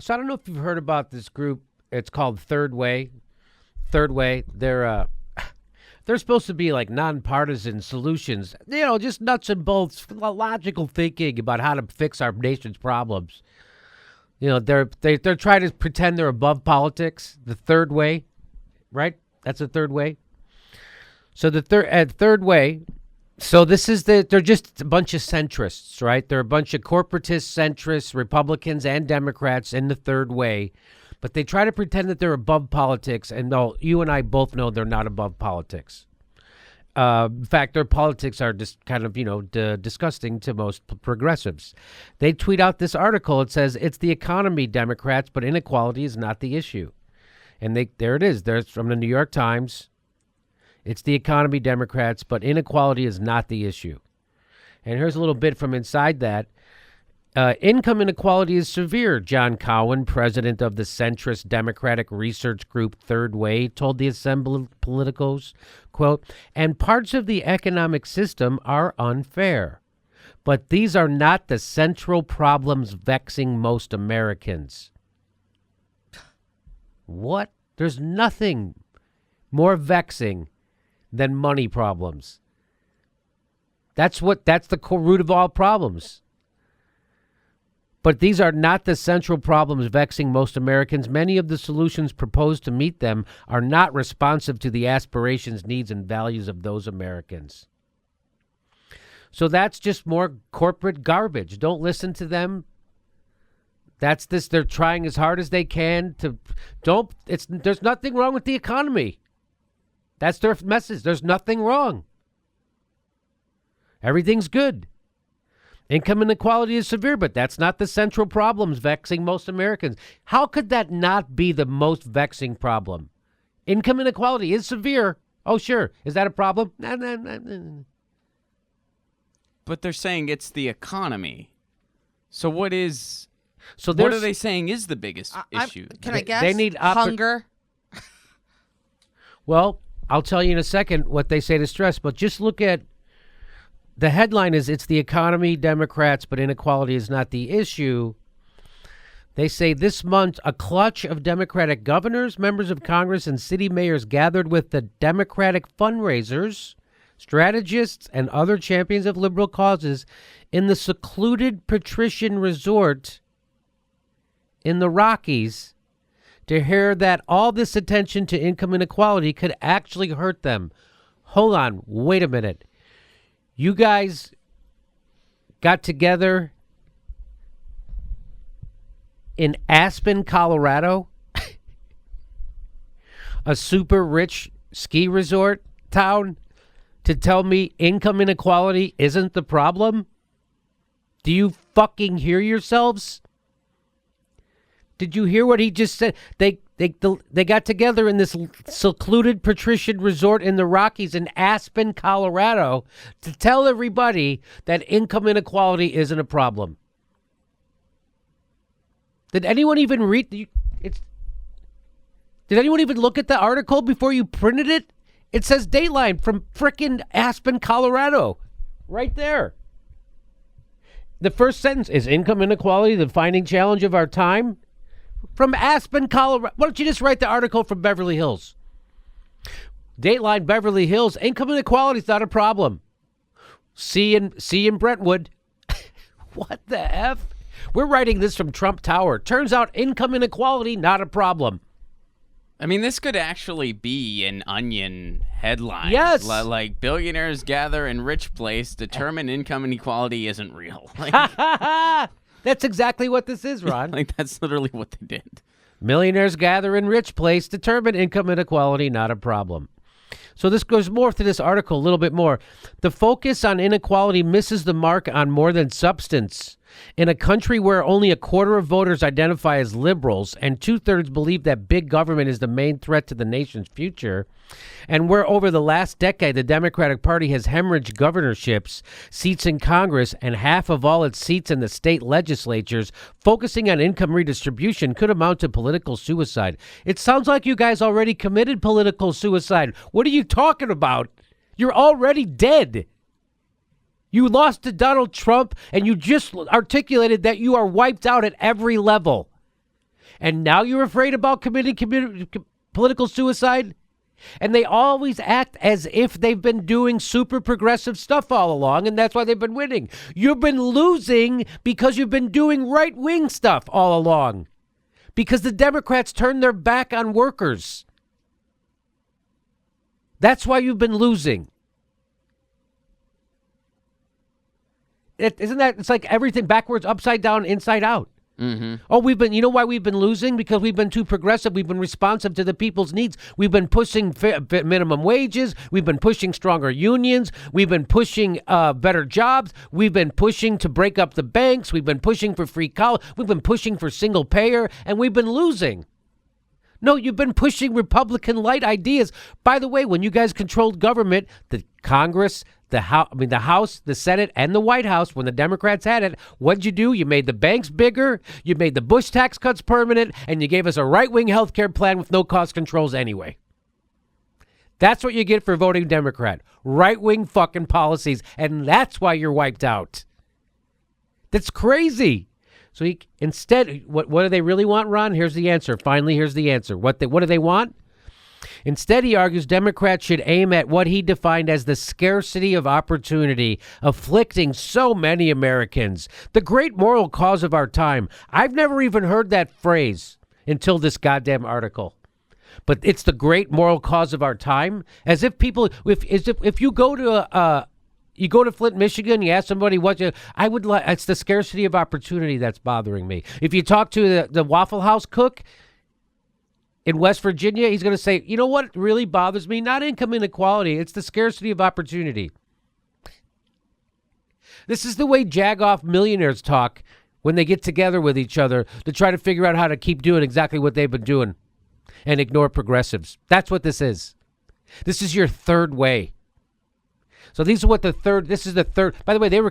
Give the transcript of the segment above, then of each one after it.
So I don't know if you've heard about this group. It's called Third Way. Third Way. They're supposed to be like nonpartisan solutions. Just nuts and bolts, logical thinking about how to fix our nation's problems. They're trying to pretend they're above politics. The Third Way, right? That's the Third Way. So the Third Way. So they're just a bunch of centrists, right? They're a bunch of corporatist centrists, Republicans and Democrats in the Third Way, but they try to pretend that they're above politics. And no, you and I both know they're not above politics. In fact, their politics are just kind of, disgusting to most progressives. They tweet out this article. It says, "It's the economy, Democrats, but inequality is not the issue." And there it is. There's from the New York Times. It's the economy, Democrats, but inequality is not the issue. And here's a little bit from inside that. Income inequality is severe, John Cowan, president of the centrist Democratic research group Third Way, told the Assembly Politicos, quote, "And parts of the economic system are unfair. But these are not the central problems vexing most Americans." What? There's nothing more vexing than money problems. That's the core root of all problems. But these are not the central problems vexing most Americans. Many of the solutions proposed to meet them are not responsive to the aspirations, needs, and values of those Americans. So that's just more corporate garbage. Don't listen to them. They're trying as hard as they can there's nothing wrong with the economy. That's their message. There's nothing wrong. Everything's good. Income inequality is severe, but that's not the central problems vexing most Americans. How could that not be the most vexing problem? Income inequality is severe. Oh, sure. Is that a problem? Nah. But they're saying it's the economy. So what are they saying is the biggest issue? Can I guess? They need hunger. Well, I'll tell you in a second what they say to stress, but just look at the headline is "It's the economy, Democrats, but inequality is not the issue." They say this month a clutch of Democratic governors, members of Congress, and city mayors gathered with the Democratic fundraisers, strategists, and other champions of liberal causes in the secluded patrician resort in the Rockies to hear that all this attention to income inequality could actually hurt them. Hold on, wait a minute. You guys got together in Aspen, Colorado, a super rich ski resort town, to tell me income inequality isn't the problem? Do you fucking hear yourselves? Did you hear what he just said? They got together in this secluded patrician resort in the Rockies in Aspen, Colorado, to tell everybody that income inequality isn't a problem. Did anyone even read? Did anyone even look at the article before you printed it? It says Dateline from frickin' Aspen, Colorado, right there. The first sentence is income inequality, the defining challenge of our time. From Aspen, Colorado. Why don't you just write the article from Beverly Hills? Dateline, Beverly Hills. Income inequality is not a problem. See in Brentwood. What the F? We're writing this from Trump Tower. Turns out income inequality, not a problem. I mean, this could actually be an Onion headline. Yes. Like, billionaires gather in rich place, determine income inequality isn't real. That's exactly what this is, Ron. That's literally what they did. Millionaires gather in rich place, determine income inequality, not a problem. So this goes more to this article a little bit more. The focus on inequality misses the mark on more than substance. In a country where only a quarter of voters identify as liberals and 2/3 believe that big government is the main threat to the nation's future, and where over the last decade the Democratic Party has hemorrhaged governorships, seats in Congress, and half of all its seats in the state legislatures, focusing on income redistribution could amount to political suicide. It sounds like you guys already committed political suicide. What are you talking about? You're already dead. You lost to Donald Trump, and you just articulated that you are wiped out at every level. And now you're afraid about committing political suicide? And they always act as if they've been doing super progressive stuff all along, and that's why they've been winning. You've been losing because you've been doing right-wing stuff all along. Because the Democrats turned their back on workers. That's why you've been losing. Isn't that, it's like everything backwards, upside down, inside out. Mm-hmm. Oh, you know why we've been losing? Because we've been too progressive. We've been responsive to the people's needs. We've been pushing minimum wages. We've been pushing stronger unions. We've been pushing better jobs. We've been pushing to break up the banks. We've been pushing for free college. We've been pushing for single payer, and we've been losing. No, you've been pushing Republican light ideas. By the way, when you guys controlled government, the Congress, the House, the Senate, and the White House, when the Democrats had it, what'd you do? You made the banks bigger, you made the Bush tax cuts permanent, and you gave us a right-wing health care plan with no cost controls anyway. That's what you get for voting Democrat. Right-wing fucking policies, and that's why you're wiped out. That's crazy. So instead, what do they really want, Ron? Here's the answer. Finally, here's the answer. What do they want? Instead, he argues Democrats should aim at what he defined as the scarcity of opportunity, afflicting so many Americans. The great moral cause of our time. I've never even heard that phrase until this goddamn article. But it's the great moral cause of our time. As if people, if you go to you go to Flint, Michigan, you ask somebody it's the scarcity of opportunity that's bothering me. If you talk to the Waffle House cook in West Virginia, he's going to say, you know what really bothers me? Not income inequality. It's the scarcity of opportunity. This is the way jagoff millionaires talk when they get together with each other to try to figure out how to keep doing exactly what they've been doing and ignore progressives. That's what this is. This is your third way. So this is the third. By the way, they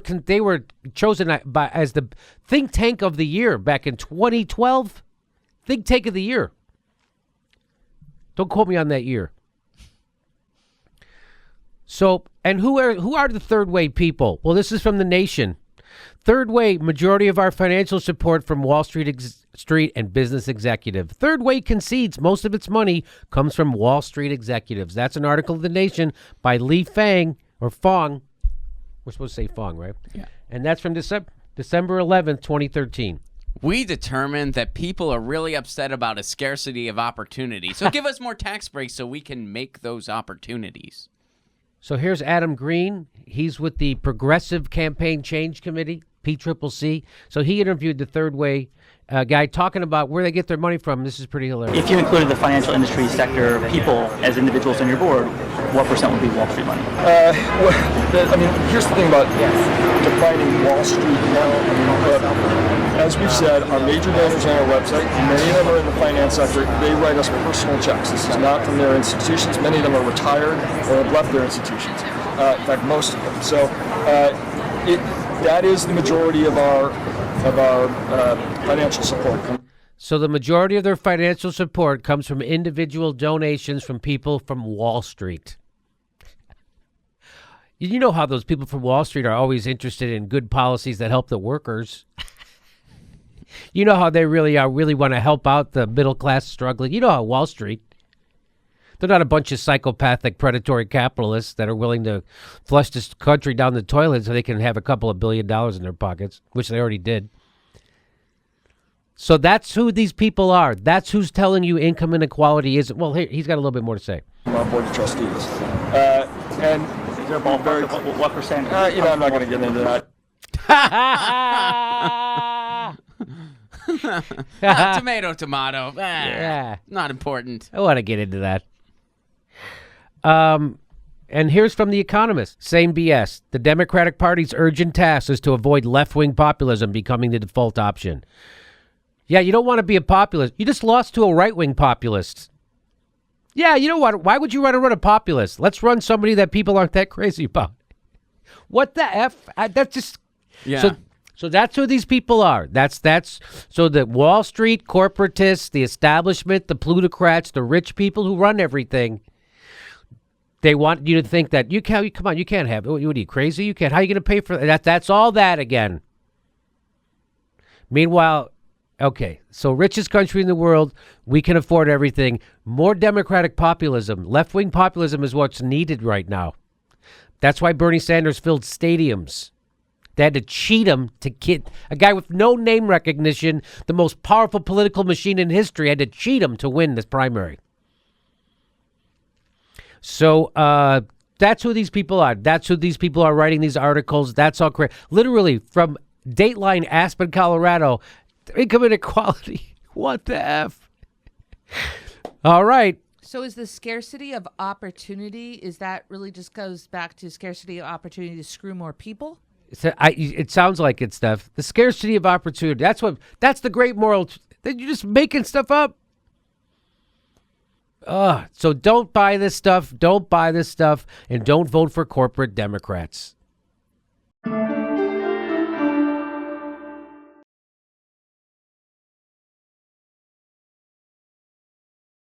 were chosen as the think tank of the year back in 2012. Think tank of the year. Don't quote me on that year. So, and who are the third way people? Well, this is from The Nation. Third way, majority of our financial support from Wall Street and business executive. Third way concedes most of its money comes from Wall Street executives. That's an article of The Nation by Lee Fang. Or Fong. We're supposed to say Fong, right? Yeah. And that's from December 11th, 2013. We determined that people are really upset about a scarcity of opportunity. So give us more tax breaks so we can make those opportunities. So here's Adam Green. He's with the Progressive Campaign Change Committee, PCCC. So he interviewed the third way guy talking about where they get their money from. This is pretty hilarious. If you included the financial industry sector people as individuals on your board, what percent would be Wall Street money? Here's the thing about defining Wall Street now. As we've said, our major donors on our website, many of them are in the finance sector. They write us personal checks. This is not from their institutions. Many of them are retired or have left their institutions. In fact, most of them. So that is the majority of our financial support. So the majority of their financial support comes from individual donations from people from Wall Street. You know how those people from Wall Street are always interested in good policies that help the workers. You know how they really want to help out the middle class struggling. You know how Wall Street, they're not a bunch of psychopathic predatory capitalists that are willing to flush this country down the toilet so they can have a couple of $1 billion in their pockets, which they already did. So that's who these people are. That's who's telling you income inequality is. Well, he's got a little bit more to say. Our board of trustees. And is there a ballpark? What percent? I'm not going to get into that. Tomato. Yeah. Not important. I want to get into that. And here's from The Economist. Same BS. The Democratic Party's urgent task is to avoid left-wing populism becoming the default option. Yeah, you don't want to be a populist. You just lost to a right-wing populist. Yeah, you know what? Why would you want to run a populist? Let's run somebody that people aren't that crazy about. What the F? That's just... Yeah. So that's who these people are. That's so the Wall Street corporatists, the establishment, the plutocrats, the rich people who run everything. They want you to think that you can't have it. What are you crazy? You can't. How are you going to pay for that? That's all that again. Meanwhile, Okay, so richest country in the world, we can afford everything. More democratic populism, left-wing populism is what's needed right now. That's why Bernie Sanders filled stadiums. They had to cheat him to get a guy with no name recognition, the most powerful political machine in history, had to cheat him to win this primary. So that's who these people are. That's who these people are writing these articles. That's all correct. Literally from Dateline, Aspen, Colorado, income inequality. What the F? All right. So is the scarcity of opportunity, is that really just goes back to scarcity of opportunity to screw more people? It sounds like it's stuff. The scarcity of opportunity. That's the great moral. You're just making stuff up. So don't buy this stuff. Don't buy this stuff. And don't vote for corporate Democrats.